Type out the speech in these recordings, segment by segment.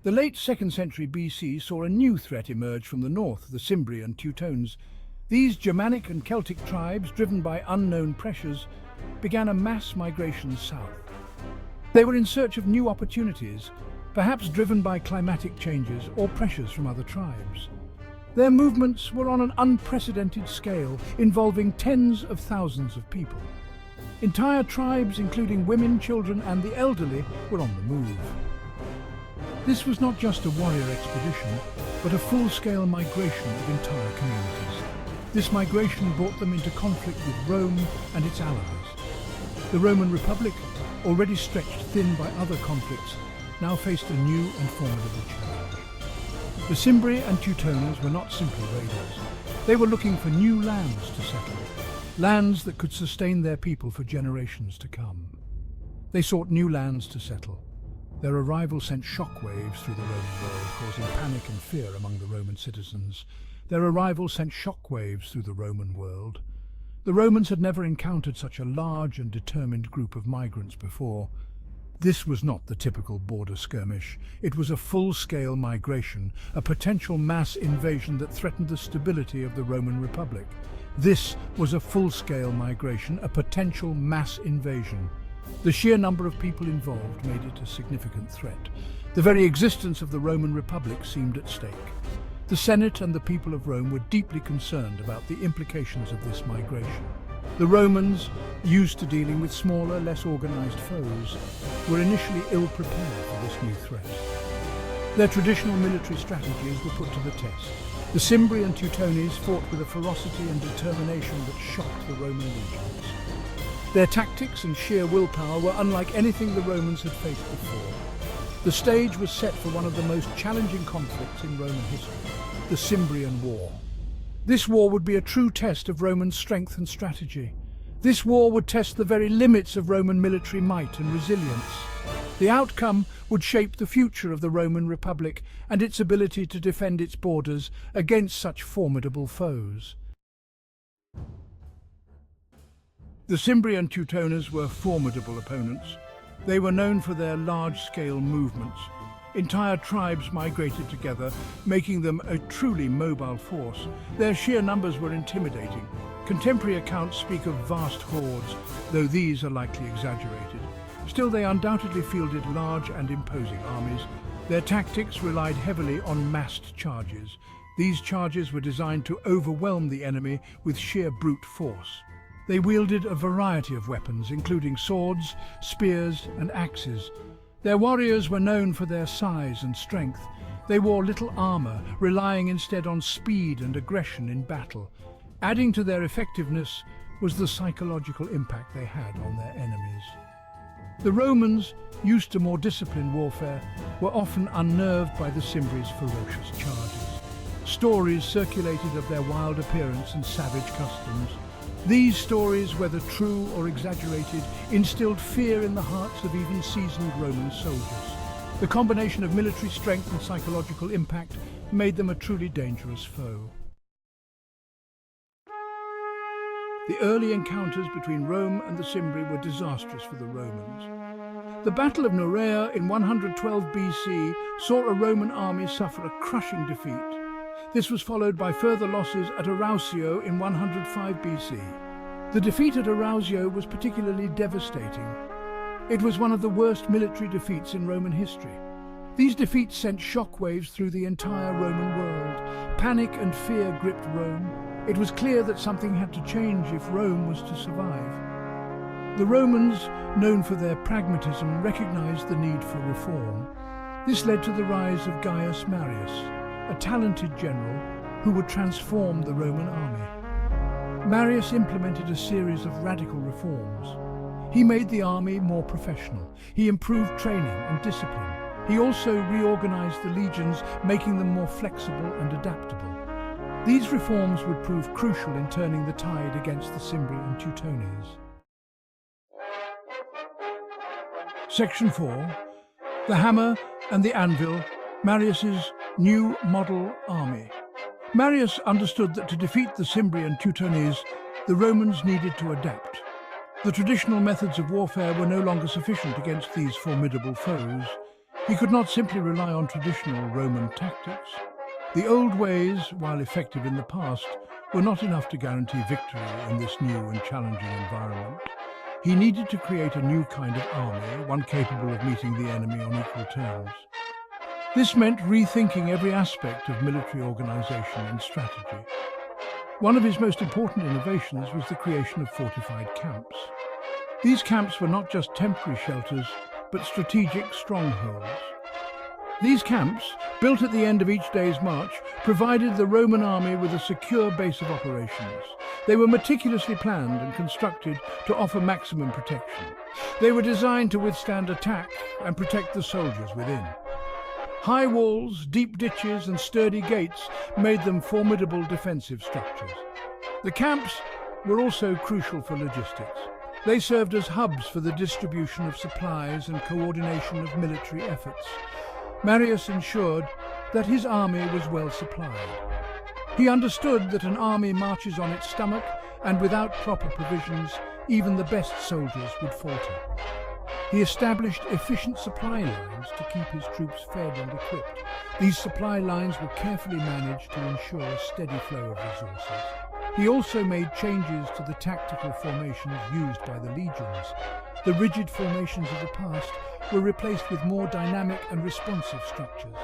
The late 2nd century BC saw a new threat emerge from the north, the Cimbri and Teutones. These Germanic and Celtic tribes, driven by unknown pressures, began a mass migration south. They were in search of new opportunities, perhaps driven by climatic changes or pressures from other tribes. Their movements were on an unprecedented scale, involving tens of thousands of people. Entire tribes, including women, children, and the elderly, were on the move. This was not just a warrior expedition, but a full-scale migration of entire communities. This migration brought them into conflict with Rome and its allies. The Roman Republic, already stretched thin by other conflicts, now faced a new and formidable challenge. The Cimbri and Teutones were not simply raiders. They were looking for new lands to settle, lands that could sustain their people for generations to come. They sought new lands to settle. Their arrival sent shockwaves through the Roman world, causing panic and fear among the Roman citizens. Their arrival sent shockwaves through the Roman world. The Romans had never encountered such a large and determined group of migrants before. This was not the typical border skirmish. It was a full-scale migration, a potential mass invasion that threatened the stability of the Roman Republic. This was a full-scale migration, a potential mass invasion. The sheer number of people involved made it a significant threat. The very existence of the Roman Republic seemed at stake. The Senate and the people of Rome were deeply concerned about the implications of this migration. The Romans, used to dealing with smaller, less organized foes, were initially ill-prepared for this new threat. Their traditional military strategies were put to the test. The Cimbri and Teutones fought with a ferocity and determination that shocked the Roman legions. Their tactics and sheer willpower were unlike anything the Romans had faced before. The stage was set for one of the most challenging conflicts in Roman history, the Cimbrian War. This war would be a true test of Roman strength and strategy. This war would test the very limits of Roman military might and resilience. The outcome would shape the future of the Roman Republic and its ability to defend its borders against such formidable foes. The Cimbri and Teutones were formidable opponents. They were known for their large-scale movements. Entire tribes migrated together, making them a truly mobile force. Their sheer numbers were intimidating. Contemporary accounts speak of vast hordes, though these are likely exaggerated. Still, they undoubtedly fielded large and imposing armies. Their tactics relied heavily on massed charges. These charges were designed to overwhelm the enemy with sheer brute force. They wielded a variety of weapons, including swords, spears, and axes. Their warriors were known for their size and strength. They wore little armor, relying instead on speed and aggression in battle. Adding to their effectiveness was the psychological impact they had on their enemies. The Romans, used to more disciplined warfare, were often unnerved by the Cimbri's ferocious charges. Stories circulated of their wild appearance and savage customs. These stories, whether true or exaggerated, instilled fear in the hearts of even seasoned Roman soldiers. The combination of military strength and psychological impact made them a truly dangerous foe. The early encounters between Rome and the Cimbri were disastrous for the Romans. The Battle of Norea in 112 BC saw a Roman army suffer a crushing defeat. This was followed by further losses at Arausio in 105 BC. The defeat at Arausio was particularly devastating. It was one of the worst military defeats in Roman history. These defeats sent shockwaves through the entire Roman world. Panic and fear gripped Rome. It was clear that something had to change if Rome was to survive. The Romans, known for their pragmatism, recognized the need for reform. This led to the rise of Gaius Marius, a talented general who would transform the Roman army. Marius implemented a series of radical reforms. He made the army more professional. He improved training and discipline. He also reorganized the legions, making them more flexible and adaptable. These reforms would prove crucial in turning the tide against the Cimbri and Teutones. Section 4. The Hammer and the Anvil, Marius's new model army. Marius understood that to defeat the Cimbri and Teutones, the Romans needed to adapt. The traditional methods of warfare were no longer sufficient against these formidable foes. He could not simply rely on traditional Roman tactics. The old ways, while effective in the past, were not enough to guarantee victory in this new and challenging environment. He needed to create a new kind of army, one capable of meeting the enemy on equal terms. This meant rethinking every aspect of military organization and strategy. One of his most important innovations was the creation of fortified camps. These camps were not just temporary shelters, but strategic strongholds. These camps, built at the end of each day's march, provided the Roman army with a secure base of operations. They were meticulously planned and constructed to offer maximum protection. They were designed to withstand attack and protect the soldiers within. High walls, deep ditches and sturdy gates made them formidable defensive structures. The camps were also crucial for logistics. They served as hubs for the distribution of supplies and coordination of military efforts. Marius ensured that his army was well supplied. He understood that an army marches on its stomach, and without proper provisions, even the best soldiers would falter. He established efficient supply lines to keep his troops fed and equipped. These supply lines were carefully managed to ensure a steady flow of resources. He also made changes to the tactical formations used by the legions. The rigid formations of the past were replaced with more dynamic and responsive structures.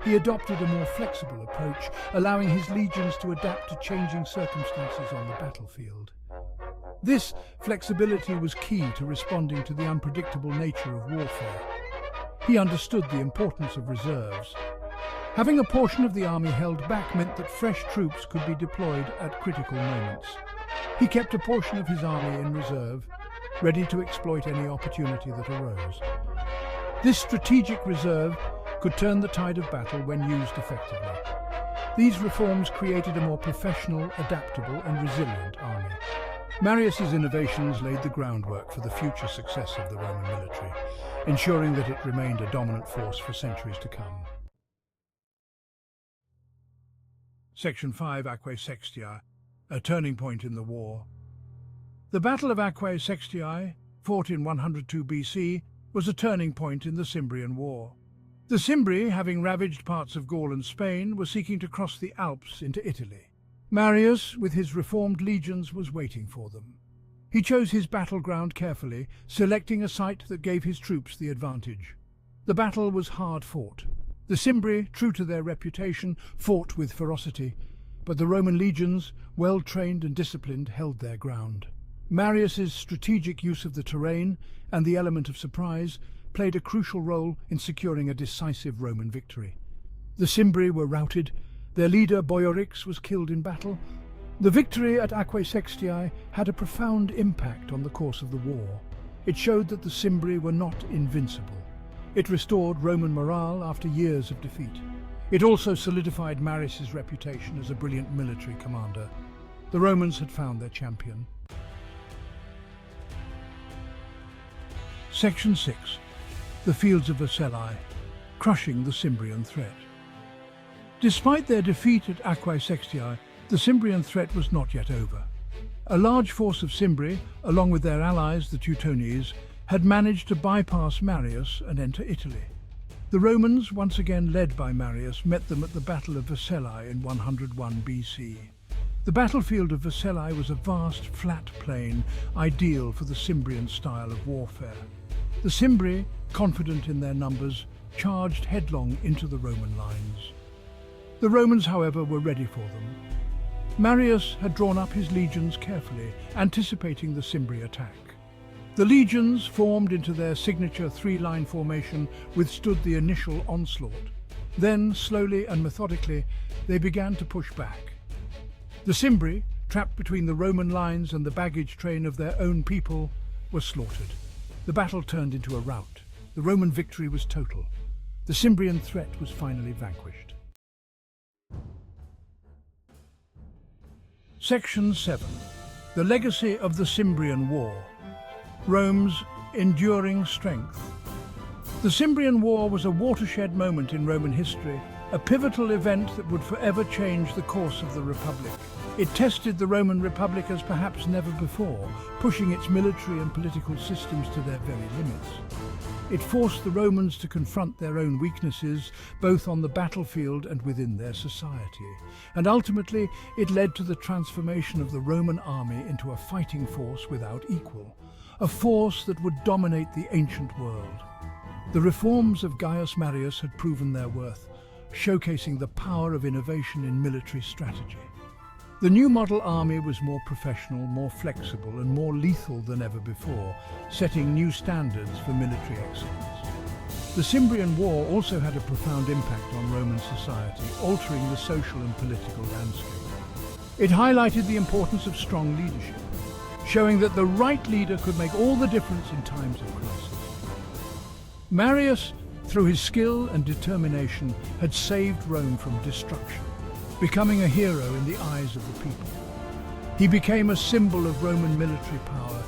He adopted a more flexible approach, allowing his legions to adapt to changing circumstances on the battlefield. This flexibility was key to responding to the unpredictable nature of warfare. He understood the importance of reserves. Having a portion of the army held back meant that fresh troops could be deployed at critical moments. He kept a portion of his army in reserve, ready to exploit any opportunity that arose. This strategic reserve could turn the tide of battle when used effectively. These reforms created a more professional, adaptable and resilient army. Marius's innovations laid the groundwork for the future success of the Roman military, ensuring that it remained a dominant force for centuries to come. Section 5, Aquae Sextiae, a turning point in the war. The Battle of Aquae Sextiae, fought in 102 BC, was a turning point in the Cimbrian War. The Cimbri, having ravaged parts of Gaul and Spain, were seeking to cross the Alps into Italy. Marius, with his reformed legions, was waiting for them. He chose his battleground carefully, selecting a site that gave his troops the advantage. The battle was hard fought. The Cimbri, true to their reputation, fought with ferocity, but the Roman legions, well trained and disciplined, held their ground. Marius's strategic use of the terrain and the element of surprise played a crucial role in securing a decisive Roman victory. The Cimbri were routed. Their leader, Boiorix, was killed in battle. The victory at Aquae Sextiae had a profound impact on the course of the war. It showed that the Cimbri were not invincible. It restored Roman morale after years of defeat. It also solidified Marius's reputation as a brilliant military commander. The Romans had found their champion. Section 6. The Fields of Vercellae, crushing the Cimbrian threat. Despite their defeat at Aquae Sextiae, the Cimbrian threat was not yet over. A large force of Cimbri, along with their allies, the Teutones, had managed to bypass Marius and enter Italy. The Romans, once again led by Marius, met them at the Battle of Vercellae in 101 BC. The battlefield of Vercellae was a vast, flat plain, ideal for the Cimbrian style of warfare. The Cimbri, confident in their numbers, charged headlong into the Roman lines. The Romans, however, were ready for them. Marius had drawn up his legions carefully, anticipating the Cimbri attack. The legions, formed into their signature three-line formation, withstood the initial onslaught. Then, slowly and methodically, they began to push back. The Cimbri, trapped between the Roman lines and the baggage train of their own people, were slaughtered. The battle turned into a rout. The Roman victory was total. The Cimbrian threat was finally vanquished. Section 7. The Legacy of the Cimbrian War. Rome's enduring strength. The Cimbrian War was a watershed moment in Roman history, a pivotal event that would forever change the course of the Republic. It tested the Roman Republic as perhaps never before, pushing its military and political systems to their very limits. It forced the Romans to confront their own weaknesses, both on the battlefield and within their society. And ultimately, it led to the transformation of the Roman army into a fighting force without equal, a force that would dominate the ancient world. The reforms of Gaius Marius had proven their worth, showcasing the power of innovation in military strategy. The new model army was more professional, more flexible, and more lethal than ever before, setting new standards for military excellence. The Cimbrian War also had a profound impact on Roman society, altering the social and political landscape. It highlighted the importance of strong leadership, showing that the right leader could make all the difference in times of crisis. Marius, through his skill and determination, had saved Rome from destruction, becoming a hero in the eyes of the people. He became a symbol of Roman military power,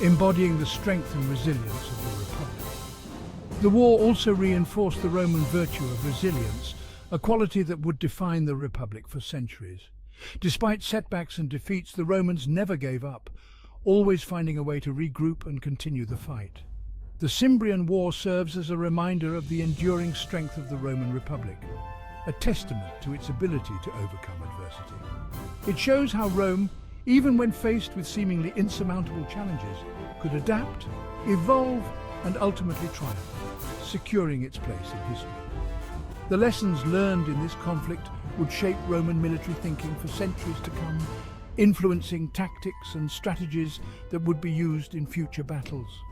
embodying the strength and resilience of the Republic. The war also reinforced the Roman virtue of resilience, a quality that would define the Republic for centuries. Despite setbacks and defeats, the Romans never gave up, always finding a way to regroup and continue the fight. The Cimbrian War serves as a reminder of the enduring strength of the Roman Republic, a testament to its ability to overcome adversity. It shows how Rome, even when faced with seemingly insurmountable challenges, could adapt, evolve, and ultimately triumph, securing its place in history. The lessons learned in this conflict would shape Roman military thinking for centuries to come, influencing tactics and strategies that would be used in future battles.